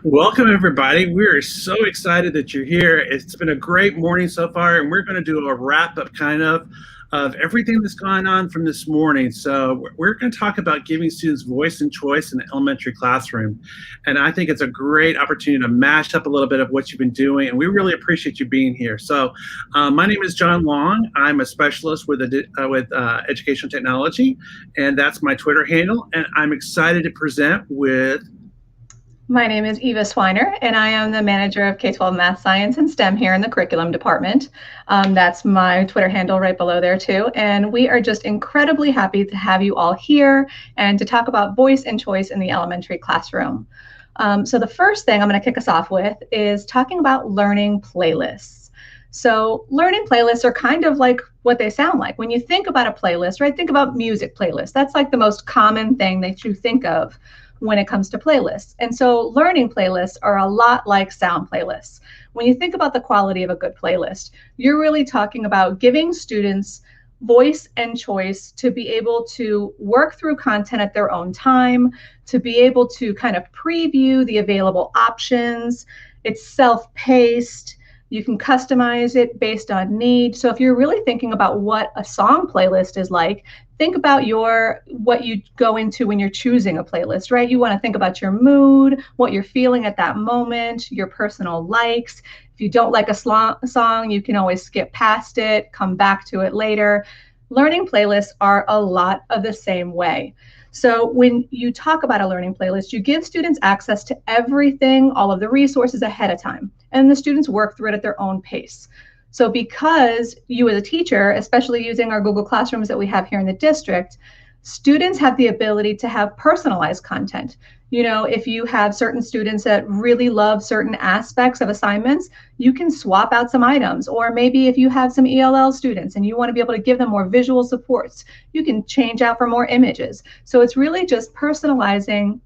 Welcome, everybody. We are so excited that you're here. It's been a great morning so far, and we're going to do a wrap up of everything that's gone on from this morning. So we're going to talk about giving students voice and choice in the elementary classroom. And I think it's a great opportunity to mash up a little bit of what you've been doing, and we really appreciate you being here. So my name is John Long. I'm a specialist with educational technology, and that's my Twitter handle. And I'm excited to present with My name is Eva Swiner, and I am the manager of K-12 Math, Science, and STEM here in the curriculum department. That's my Twitter handle right below there too. And we are just incredibly happy to have you all here and to talk about voice and choice in the elementary classroom. So the first thing I'm going to kick us off with is talking about learning playlists. So learning playlists are kind of like what they sound like. When you think about a playlist, right, think about music playlists. That's like the most common thing that you think of when it comes to playlists. And so learning playlists are a lot like sound playlists. When you think about the quality of a good playlist, you're really talking about giving students voice and choice to be able to work through content at their own time, to be able to kind of preview the available options. It's self-paced. You can customize it based on need. So if you're really thinking about what a song playlist is like, think about what you go into when you're choosing a playlist, right? You want to think about your mood, what you're feeling at that moment, your personal likes. If you don't like a song, you can always skip past it, come back to it later. Learning playlists are a lot of the same way. So when you talk about a learning playlist, you give students access to everything, all of the resources ahead of time, and the students work through it at their own pace. So because you as a teacher, especially using our Google Classrooms that we have here in the district, students have the ability to have personalized content. You know, if you have certain students that really love certain aspects of assignments, you can swap out some items. Or maybe if you have some ELL students and you want to be able to give them more visual supports, you can change out for more images. So it's really just personalizing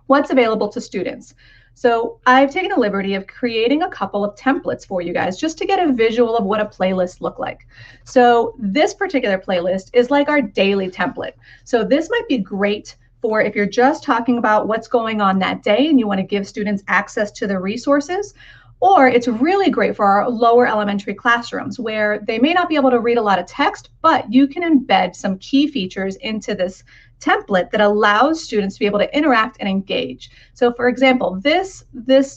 what's available to students. So I've taken the liberty of creating a couple of templates for you guys just to get a visual of what a playlist look like. So this particular playlist is like our daily template. So this might be great for if you're just talking about what's going on that day and you want to give students access to the resources. Or it's really great for our lower elementary classrooms where they may not be able to read a lot of text, but you can embed some key features into this template that allows students to be able to interact and engage. So for example, this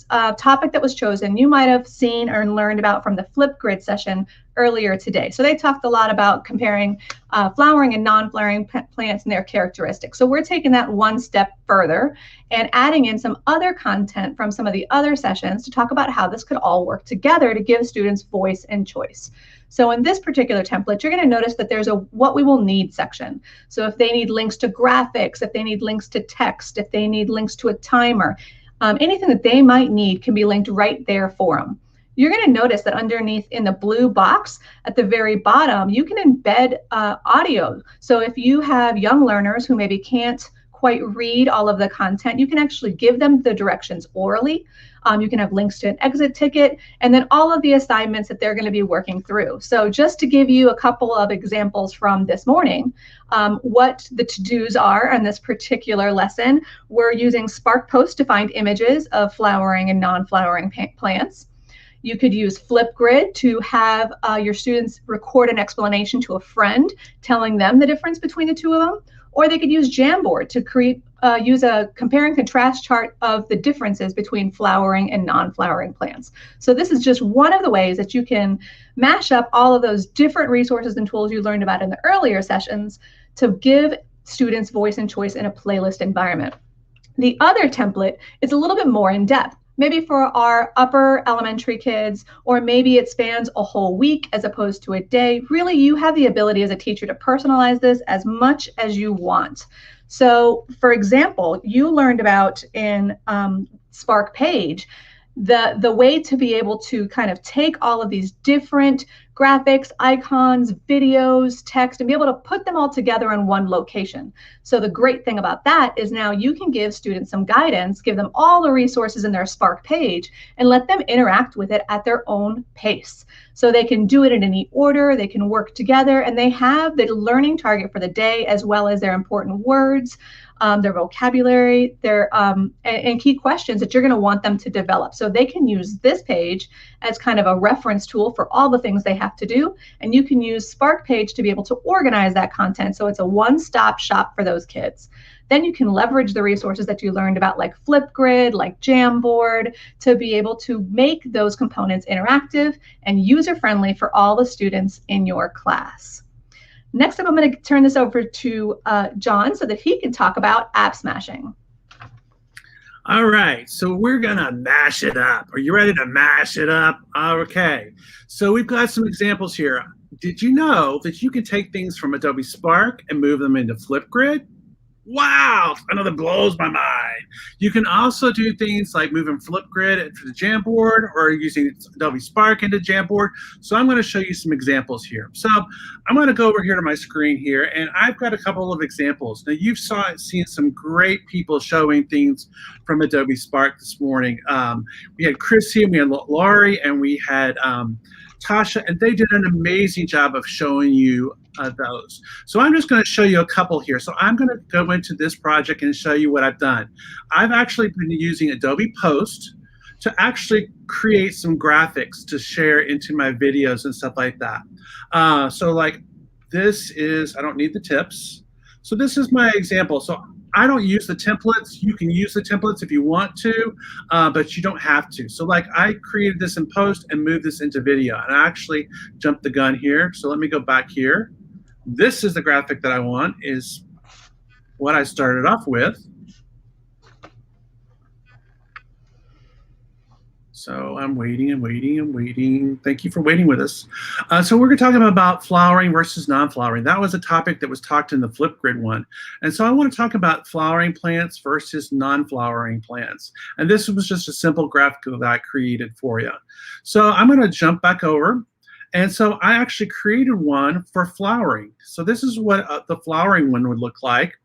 topic that was chosen, you might have seen or learned about from the Flipgrid session earlier today. So they talked a lot about comparing flowering and non-flowering plants and their characteristics. So we're taking that one step further and adding in some other content from some of the other sessions to talk about how this could all work together to give students voice and choice. So in this particular template, you're going to notice that there's a what we will need section. So if they need links to graphics, if they need links to text, if they need links to a timer, anything that they might need can be linked right there for them. You're going to notice that underneath in the blue box at the very bottom, you can embed audio. So if you have young learners who maybe can't quite read all of the content, you can actually give them the directions orally. You can have links to an exit ticket, and then all of the assignments that they're going to be working through. So just to give you a couple of examples from this morning, what the to-dos are on this particular lesson, we're using Spark Post to find images of flowering and non-flowering plants. You could use Flipgrid to have your students record an explanation to a friend, telling them the difference between the two of them. Or they could use Jamboard to use a compare and contrast chart of the differences between flowering and non-flowering plants. So this is just one of the ways that you can mash up all of those different resources and tools you learned about in the earlier sessions to give students voice and choice in a playlist environment. The other template is a little bit more in depth. Maybe for our upper elementary kids, or maybe it spans a whole week as opposed to a day. Really, you have the ability as a teacher to personalize this as much as you want. So, for example, you learned about in Spark Page, the way to be able to kind of take all of these different graphics, icons, videos, text, and be able to put them all together in one location. So the great thing about that is now you can give students some guidance, give them all the resources in their Spark page, and let them interact with it at their own pace. So they can do it in any order, they can work together, and they have the learning target for the day as well as their important words, their vocabulary, their and key questions that you're going to want them to develop. So they can use this page as kind of a reference tool for all the things they have to do, and you can use Spark Page to be able to organize that content so it's a one-stop shop for those kids. Then you can leverage the resources that you learned about, like Flipgrid, like Jamboard, to be able to make those components interactive and user-friendly for all the students in your class. Next up, I'm going to turn this over to John so that he can talk about app smashing. All right, so we're going to mash it up. Are you ready to mash it up? Okay, so we've got some examples here. Did you know that you can take things from Adobe Spark and move them into Flipgrid? Wow, I know that blows my mind. You can also do things like moving Flipgrid into the Jamboard or using Adobe Spark into Jamboard. So I'm going to show you some examples here. So I'm going to go over here to my screen here, and I've got a couple of examples. Now you've seen some great people showing things from Adobe Spark this morning. We had Chrissy, and we had Laurie, and we had Tasha, and they did an amazing job of showing you those. So I'm just going to show you a couple here. So I'm going to go into this project and show you what I've done. I've actually been using Adobe Post to actually create some graphics to share into my videos and stuff like that. So like this is, I don't need the tips. So this is my example. So I don't use the templates. You can use the templates if you want to, but you don't have to. So like I created this in Post and moved this into video. And I actually jumped the gun here. So let me go back here. This is the graphic that I want, is what I started off with. So I'm waiting and waiting and waiting. Thank you for waiting with us. So we're talking about flowering versus non-flowering. That was a topic that was talked in the Flipgrid one. And so I want to talk about flowering plants versus non-flowering plants. And this was just a simple graphic that I created for you. So I'm going to jump back over. And so I actually created one for flowering. So this is what the flowering one would look like.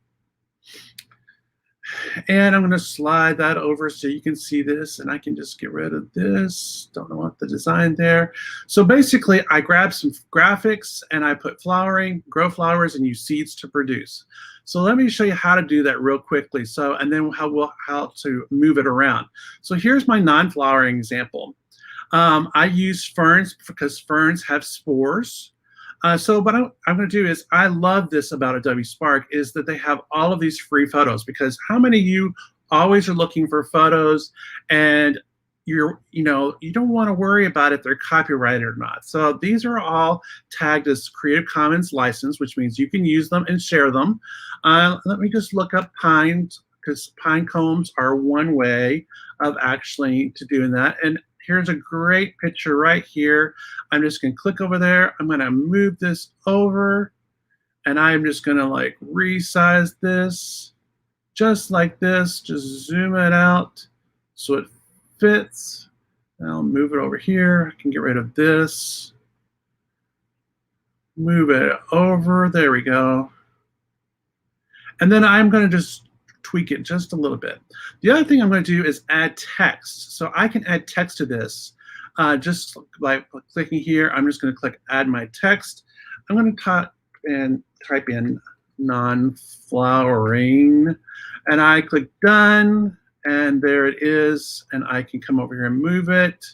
And I'm going to slide that over so you can see this, and I can just get rid of this. Don't know what the design there. So basically, I grabbed some graphics and I put flowering, grow flowers, and use seeds to produce. So let me show you how to do that real quickly. So, and then how to move it around. So here's my non-flowering example. I use ferns because ferns have spores. So what I'm going to do is, I love this about Adobe Spark is that they have all of these free photos, because how many of you always are looking for photos and you don't want to worry about if they're copyrighted or not. So these are all tagged as Creative Commons license, which means you can use them and share them. Let me just look up pines, because pine cones are one way of actually to doing that. And here's a great picture right here. I'm just going to click over there. I'm going to move this over, and I'm just going to like resize this just like this. Just zoom it out so it fits. And I'll move it over here. I can get rid of this. Move it over. There we go. And then I'm going to just tweak it just a little bit. The other thing I'm going to do is add text. So I can add text to this just by clicking here. I'm just going to click add my text. I'm going to type in non-flowering, and I click done, and there it is. And I can come over here and move it.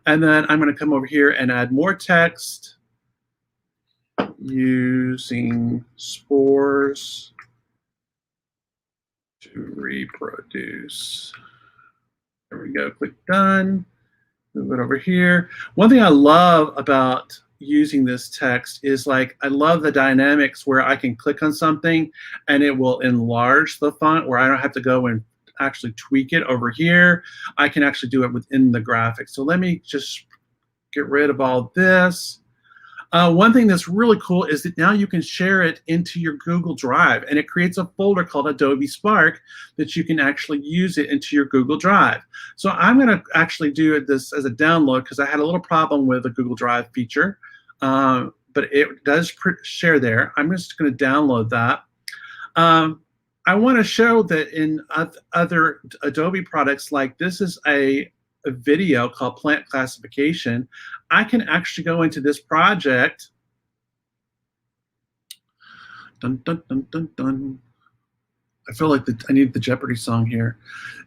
And then I'm going to come over here and add more text using spores to reproduce. There we go, click done, move it over here. One thing I love about using this text is, like, I love the dynamics where I can click on something and it will enlarge the font, where I don't have to go and actually tweak it over here. I can actually do it within the graphic. So let me just get rid of all this. One thing that's really cool is that now you can share it into your Google Drive, and it creates a folder called Adobe Spark that you can actually use it into your Google Drive. So I'm going to actually do this as a download, because I had a little problem with the Google Drive feature. but it does share there. I'm just going to download that. I want to show that in other Adobe products, like this is a video called Plant Classification. I can actually go into this project. Dun, dun, dun, dun, dun. I feel like I need the Jeopardy song here.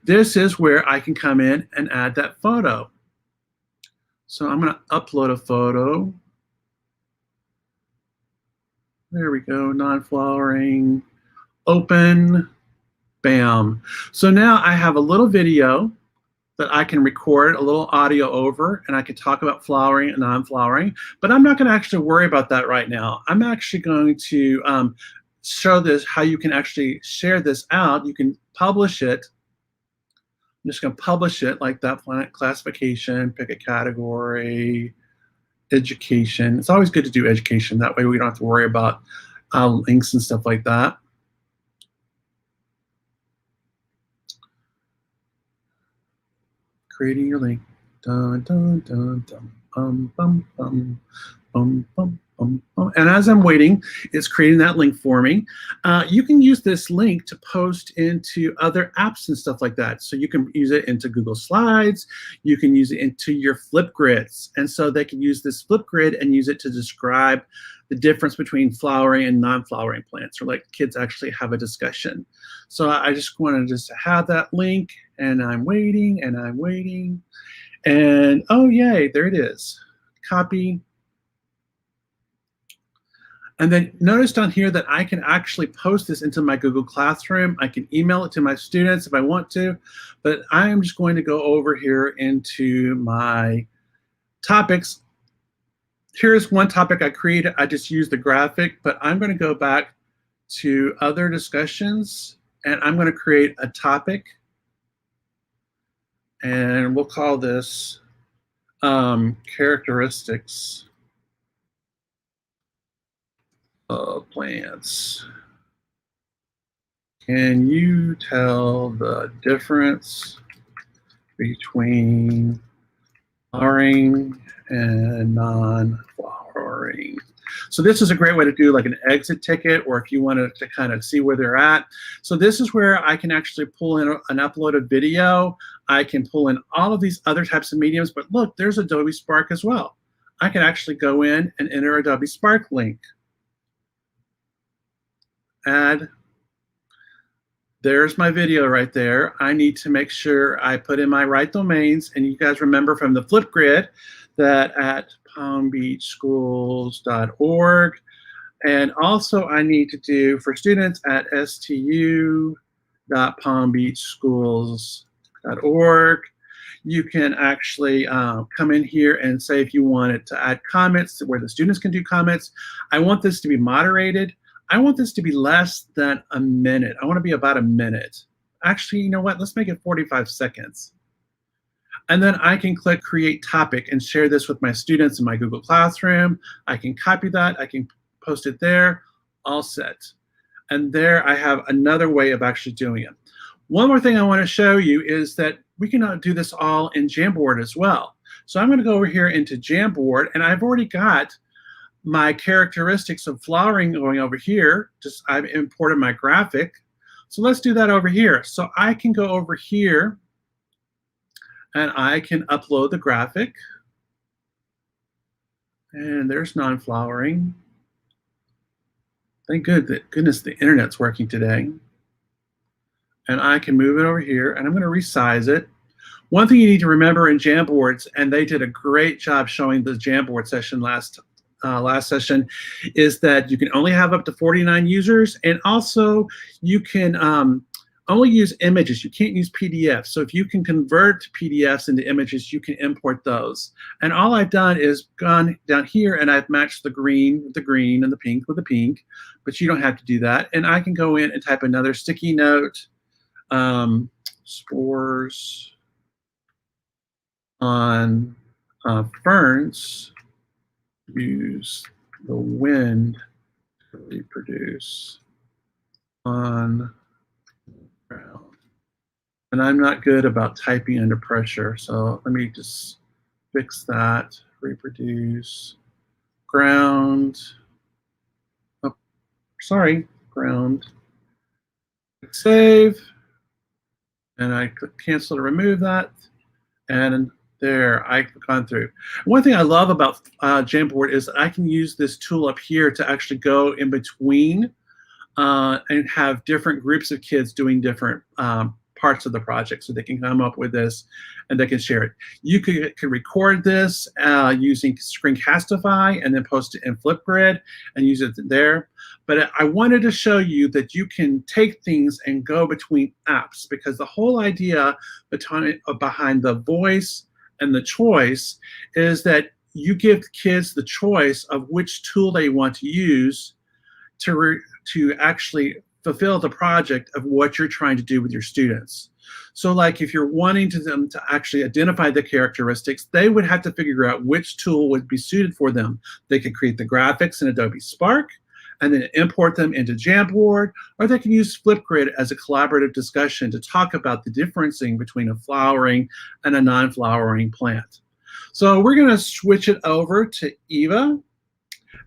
This is where I can come in and add that photo. So I'm going to upload a photo. There we go, non-flowering, open, bam. So now I have a little video that I can record a little audio over, and I can talk about flowering and non-flowering, but I'm not going to actually worry about that right now. I'm actually going to show this, how you can actually share this out. You can publish it. I'm just going to publish it like that, plant classification, pick a category, education. It's always good to do education. That way we don't have to worry about links and stuff like that. Creating your link. Dun, dun, dun, dun, bum, bum, bum, bum, bum, bum, bum. And as I'm waiting, it's creating that link for me. You can use this link to post into other apps and stuff like that. So you can use it into Google Slides. You can use it into your Flipgrids. And so they can use this Flipgrid and use it to describe the difference between flowering and non-flowering plants, or like kids actually have a discussion. So I just wanted just to have that link, and I'm waiting and I'm waiting. And oh, yay, there it is. Copy. And then notice down here that I can actually post this into my Google Classroom. I can email it to my students if I want to, but I am just going to go over here into my topics. Here's one topic I created. I just used the graphic, but I'm going to go back to other discussions, and I'm going to create a topic, and we'll call this characteristics of plants. Can you tell the difference between flowering and non-flowering? So this is a great way to do like an exit ticket, or if you wanted to kind of see where they're at. So this is where I can actually pull in an uploaded video. I can pull in all of these other types of mediums, but look, there's Adobe Spark as well. I can actually go in and enter Adobe Spark link. Add. There's my video right there. I need to make sure I put in my right domains, and you guys remember from the Flipgrid that at palmbeachschools.org, and also I need to do for students at stu.palmbeachschools.org. You can actually come in here and say if you wanted to add comments where the students can do comments. I want this to be moderated. I want this to be less than a minute. I want to be about a minute. Actually, you know what? Let's make it 45 seconds. And then I can click Create Topic and share this with my students in my Google Classroom. I can copy that. I can post it there. All set. And there I have another way of actually doing it. One more thing I want to show you is that we can do this all in Jamboard as well. So I'm going to go over here into Jamboard, and I've already got my characteristics of flowering going over here. Just I've imported my graphic. So let's do that over here. So I can go over here and I can upload the graphic. And there's non-flowering. Thank goodness the internet's working today. And I can move it over here, and I'm going to resize it. One thing you need to remember in Jamboards, and they did a great job showing the Jamboard session last session, is that you can only have up to 49 users, and also you can only use images. You can't use PDFs. So if you can convert PDFs into images, you can import those. And all I've done is gone down here and I've matched the green with the green and the pink with the pink, but you don't have to do that. And I can go in and type another sticky note, spores on ferns use the wind to reproduce on ground. And I'm not good about typing under pressure, so let me just fix that. Reproduce ground. Oh, sorry, ground. Save. And I click cancel to remove that. And there, I've gone through. One thing I love about Jamboard is that I can use this tool up here to actually go in between and have different groups of kids doing different parts of the project, so they can come up with this and they can share it. You can record this using Screencastify and then post it in Flipgrid and use it there. But I wanted to show you that you can take things and go between apps, because the whole idea behind the voice and the choice is that you give kids the choice of which tool they want to use to actually fulfill the project of what you're trying to do with your students. So like if you're wanting them to actually identify the characteristics, they would have to figure out which tool would be suited for them. They could create the graphics in Adobe Spark and then import them into Jamboard, or they can use Flipgrid as a collaborative discussion to talk about the differencing between a flowering and a non-flowering plant. So we're going to switch it over to Eva,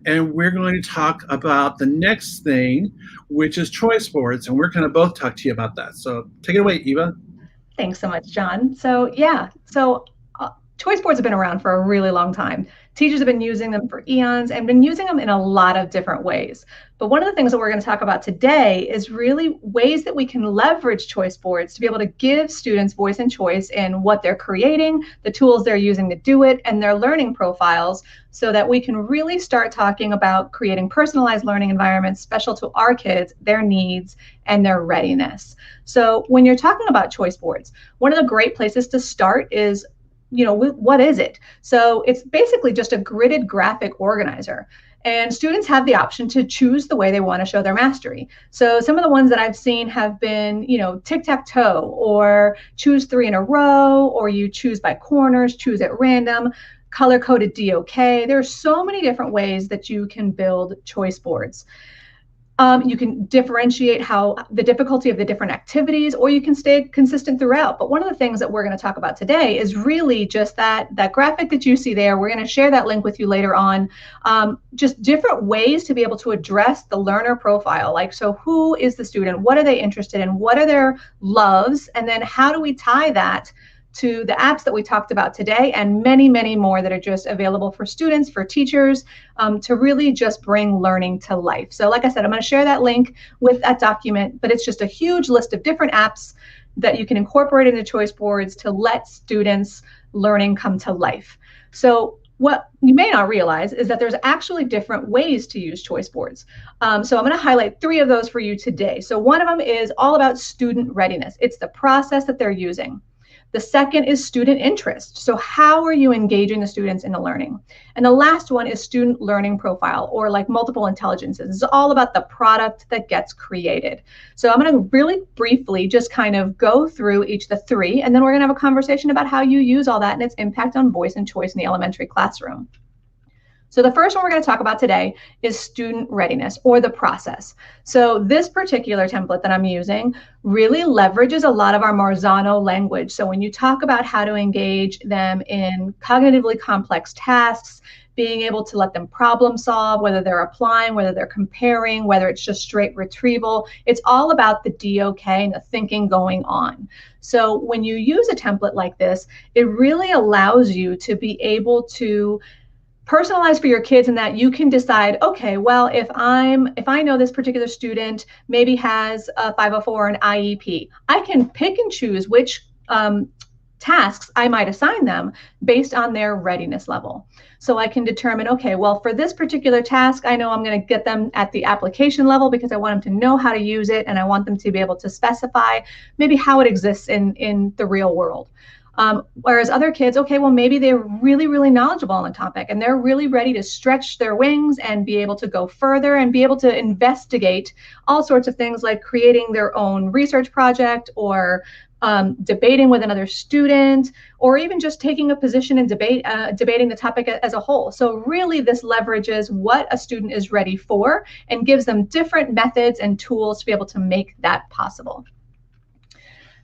and we're going to talk about the next thing, which is choice boards, and we're going to both talk to you about that. So take it away, Eva. Thanks so much, John. So yeah, choice boards have been around for a really long time. Teachers have been using them for eons and been using them in a lot of different ways. But one of the things that we're going to talk about today is really ways that we can leverage choice boards to be able to give students voice and choice in what they're creating, the tools they're using to do it, and their learning profiles, so that we can really start talking about creating personalized learning environments special to our kids, their needs, and their readiness. So when you're talking about choice boards, one of the great places to start is, what is it? So it's basically just a gridded graphic organizer. And students have the option to choose the way they want to show their mastery. So some of the ones that I've seen have been, tic-tac-toe, or choose 3 in a row, or you choose by corners, choose at random, color-coded DOK. There are so many different ways that you can build choice boards. You can differentiate the difficulty of the different activities, or you can stay consistent throughout. But one of the things that we're going to talk about today is really just that graphic that you see there. We're going to share that link with you later on. Just different ways to be able to address the learner profile. Like, so who is the student? What are they interested in? What are their loves? And then how do we tie that to the apps that we talked about today, and many, many more that are just available for students, for teachers, to really just bring learning to life. So like I said, I'm going to share that link with that document, but it's just a huge list of different apps that you can incorporate into choice boards to let students' learning come to life. So what you may not realize is that there's actually different ways to use choice boards. So I'm going to highlight 3 of those for you today. So one of them is all about student readiness. It's the process that they're using. The second is student interest. So how are you engaging the students in the learning? And the last one is student learning profile, or like multiple intelligences. It's all about the product that gets created. So I'm going to really briefly just kind of go through each of the 3, and then we're going to have a conversation about how you use all that and its impact on voice and choice in the elementary classroom. So the first one we're going to talk about today is student readiness, or the process. So this particular template that I'm using really leverages a lot of our Marzano language. So when you talk about how to engage them in cognitively complex tasks, being able to let them problem solve, whether they're applying, whether they're comparing, whether it's just straight retrieval, it's all about the DOK and the thinking going on. So when you use a template like this, it really allows you to be able to personalize for your kids, in that you can decide, okay, well, if I know this particular student maybe has a 504 or an IEP, I can pick and choose which tasks I might assign them based on their readiness level. So I can determine, okay, well, for this particular task, I know I'm going to get them at the application level because I want them to know how to use it, and I want them to be able to specify maybe how it exists in the real world. Whereas other kids, okay, well, maybe they're really, really knowledgeable on the topic, and they're really ready to stretch their wings and be able to go further and be able to investigate all sorts of things, like creating their own research project, or debating with another student, or even just taking a position and debating the topic as a whole. So really, this leverages what a student is ready for and gives them different methods and tools to be able to make that possible.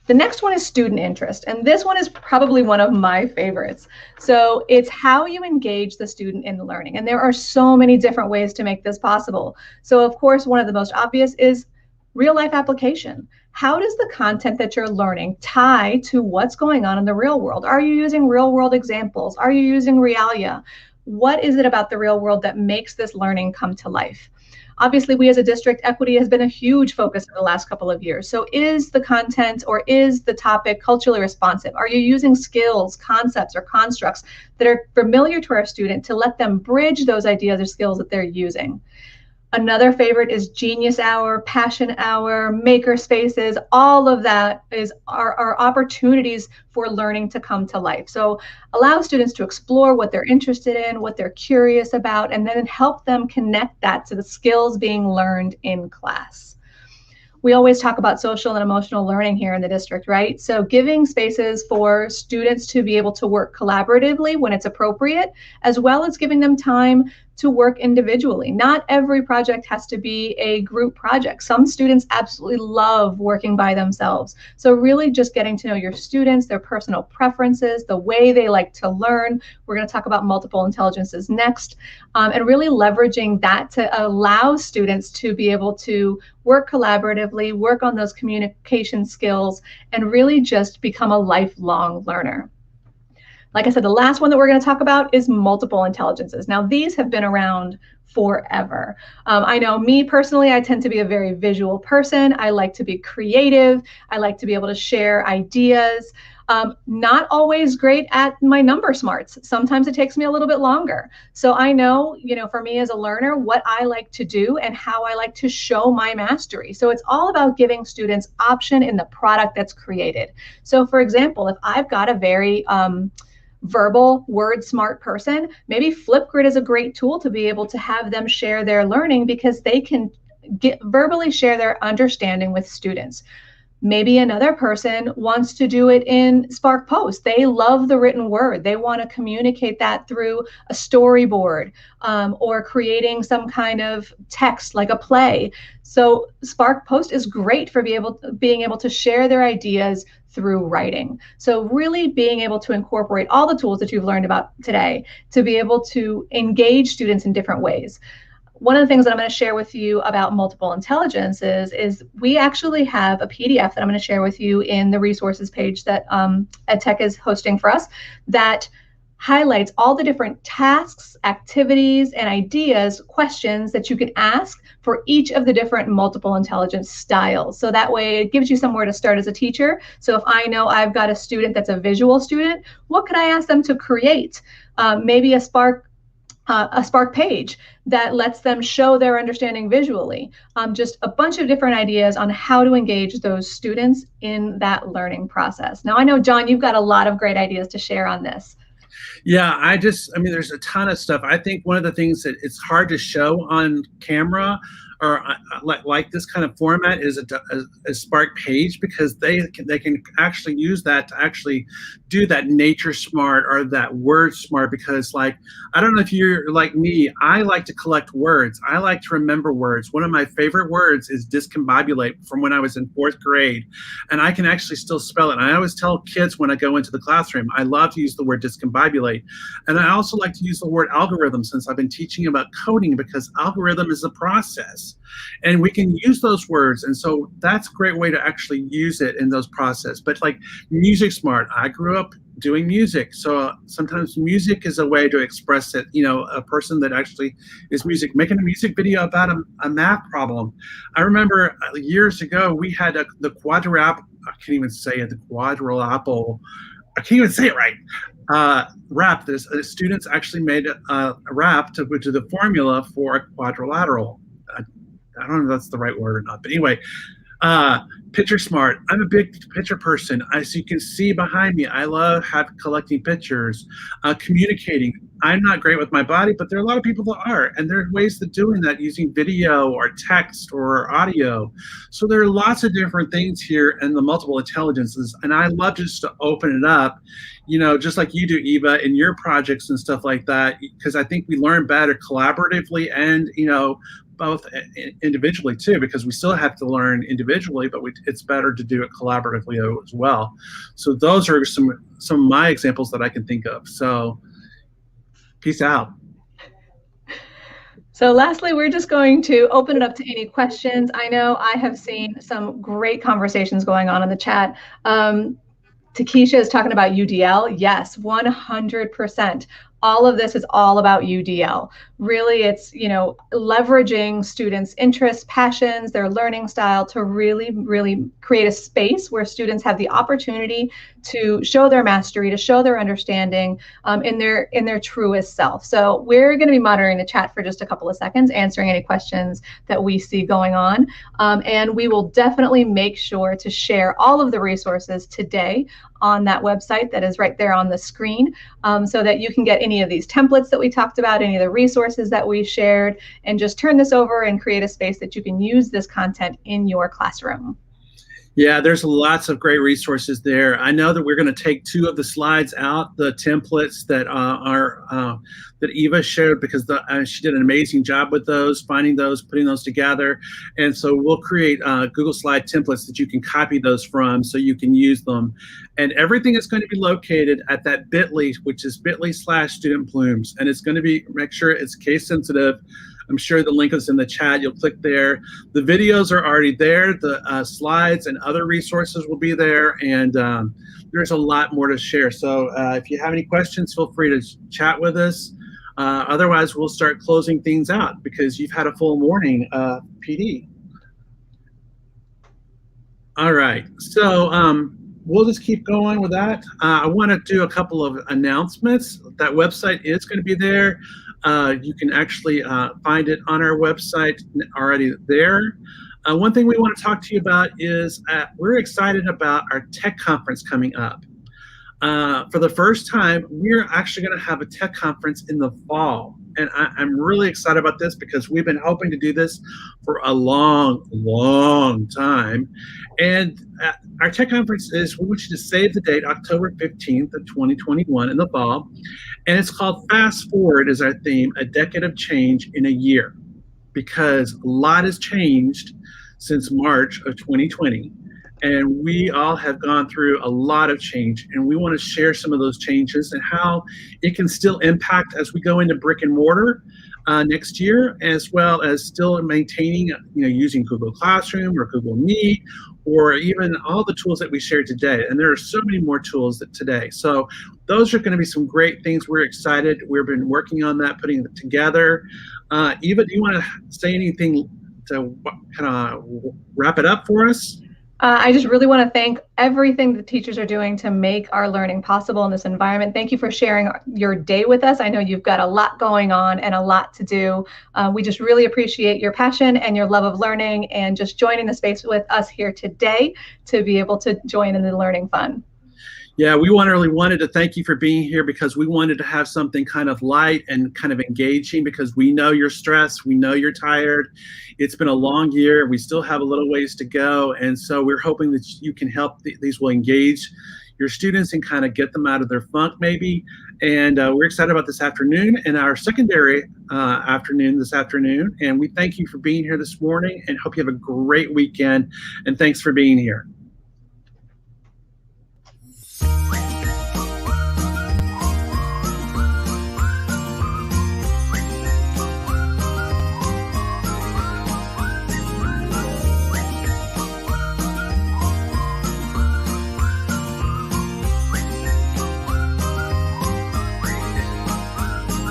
The next one is student interest, and this one is probably one of my favorites. So it's how you engage the student in the learning, and there are so many different ways to make this possible. So of course, one of the most obvious is real life application. How does the content that you're learning tie to what's going on in the real world? Are you using real world examples? Are you using realia? What is it about the real world that makes this learning come to life? Obviously, we as a district, equity has been a huge focus for the last couple of years. So is the content or is the topic culturally responsive? Are you using skills, concepts, or constructs that are familiar to our student to let them bridge those ideas or skills that they're using? Another favorite is Genius Hour, Passion Hour, Maker Spaces. All of that are opportunities for learning to come to life. So allow students to explore what they're interested in, what they're curious about, and then help them connect that to the skills being learned in class. We always talk about social and emotional learning here in the district, right? So giving spaces for students to be able to work collaboratively when it's appropriate, as well as giving them time to work individually. Not every project has to be a group project. Some students absolutely love working by themselves. So really just getting to know your students, their personal preferences, the way they like to learn. We're going to talk about multiple intelligences next, and really leveraging that to allow students to be able to work collaboratively, work on those communication skills, and really just become a lifelong learner. Like I said, the last one that we're going to talk about is multiple intelligences. Now, these have been around forever. I know me personally, I tend to be a very visual person. I like to be creative. I like to be able to share ideas. Not always great at my number smarts. Sometimes it takes me a little bit longer. So I know, for me as a learner, what I like to do and how I like to show my mastery. So it's all about giving students option in the product that's created. So for example, if I've got a very verbal, word smart person, maybe Flipgrid is a great tool to be able to have them share their learning because they can verbally share their understanding with students. Maybe another person wants to do it in Spark Post. They love the written word. They want to communicate that through a storyboard or creating some kind of text like a play. So Spark Post is great for being able to share their ideas through writing. So really being able to incorporate all the tools that you've learned about today to be able to engage students in different ways. One of the things that I'm going to share with you about multiple intelligences is we actually have a PDF that I'm going to share with you in the resources page that EdTech is hosting for us that highlights all the different tasks, activities, and ideas, questions that you can ask for each of the different multiple intelligence styles. So that way it gives you somewhere to start as a teacher. So if I know I've got a student that's a visual student, what could I ask them to create? Maybe a Spark page that lets them show their understanding visually. Just a bunch of different ideas on how to engage those students in that learning process. Now, I know, John, you've got a lot of great ideas to share on this. Yeah, there's a ton of stuff. I think one of the things that it's hard to show on camera or like this kind of format is a Spark page, because they can actually use that to actually do that nature smart or that word smart. Because I don't know if you're like me, I like to collect words. I like to remember words. One of my favorite words is discombobulate from when I was in 4th grade, and I can actually still spell it. And I always tell kids when I go into the classroom, I love to use the word discombobulate. And I also like to use the word algorithm, since I've been teaching about coding, because algorithm is a process. And we can use those words, and so that's a great way to actually use it in those process. But like music smart, I grew up doing music, so sometimes music is a way to express it. A person that actually is making a music video about a math problem. I remember years ago we had the quadruple. I can't even say it. The quadruple. I can't even say it right. Rap. The students actually made a rap to the formula for a quadrilateral. I don't know if that's the right word or not, but anyway, picture smart. I'm a big picture person. As you can see behind me, I love collecting pictures, communicating. I'm not great with my body, but there are a lot of people that are, and there are ways of doing that using video or text or audio. So there are lots of different things here in the multiple intelligences, and I love just to open it up, just like you do, Eva, in your projects and stuff like that, because I think we learn better collaboratively and, both individually too, because we still have to learn individually, but it's better to do it collaboratively as well. So those are some of my examples that I can think of. So peace out. So lastly, we're just going to open it up to any questions. I know I have seen some great conversations going on in the chat. Takesha is talking about UDL. Yes, 100%. All of this is all about UDL. Really, it's, leveraging students' interests, passions, their learning style to really, really create a space where students have the opportunity to show their mastery, to show their understanding in their truest self. So we're going to be monitoring the chat for just a couple of seconds, answering any questions that we see going on. And we will definitely make sure to share all of the resources today on that website that is right there on the screen, so that you can get any of these templates that we talked about, any of the resources that we shared, and just turn this over and create a space that you can use this content in your classroom. Yeah, there's lots of great resources there. I know that we're going to take 2 of the slides out, the templates that that Eva showed, because she did an amazing job with those, finding those, putting those together. And so we'll create Google Slide templates that you can copy those from so you can use them. And everything is going to be located at that bit.ly, which is bit.ly/studentblooms. And it's going to be, make sure it's case sensitive. I'm sure the link is in the chat. You'll click there. The videos are already there. The slides and other resources will be there. And there's a lot more to share. So if you have any questions, feel free to chat with us. Otherwise, we'll start closing things out because you've had a full morning, PD. All right. So we'll just keep going with that. I want to do a couple of announcements. That website is going to be there. You can actually find it on our website already there. One thing we want to talk to you about is we're excited about our tech conference coming up. For the first time, we're actually going to have a tech conference in the fall. And I'm really excited about this because we've been hoping to do this for a long, long time. And our tech conference is, we want you to save the date, October 15th of 2021 in the fall. And it's called Fast Forward is our theme, a decade of change in a year. Because a lot has changed since March of 2020. And we all have gone through a lot of change, and we want to share some of those changes and how it can still impact as we go into brick and mortar next year, as well as still maintaining, using Google Classroom or Google Meet, or even all the tools that we shared today. And there are so many more tools today. So those are going to be some great things. We're excited. We've been working on that, putting it together. Eva, do you want to say anything to kind of wrap it up for us? I just really want to thank everything the teachers are doing to make our learning possible in this environment. Thank you for sharing your day with us. I know you've got a lot going on and a lot to do. We just really appreciate your passion and your love of learning and just joining the space with us here today to be able to join in the learning fun. Yeah, we really wanted to thank you for being here because we wanted to have something kind of light and kind of engaging because we know you're stressed, we know you're tired. It's been a long year. We still have a little ways to go. And so we're hoping that you can help. These will engage your students and kind of get them out of their funk maybe. And we're excited about this afternoon and our secondary afternoon this afternoon. And we thank you for being here this morning and hope you have a great weekend. And thanks for being here.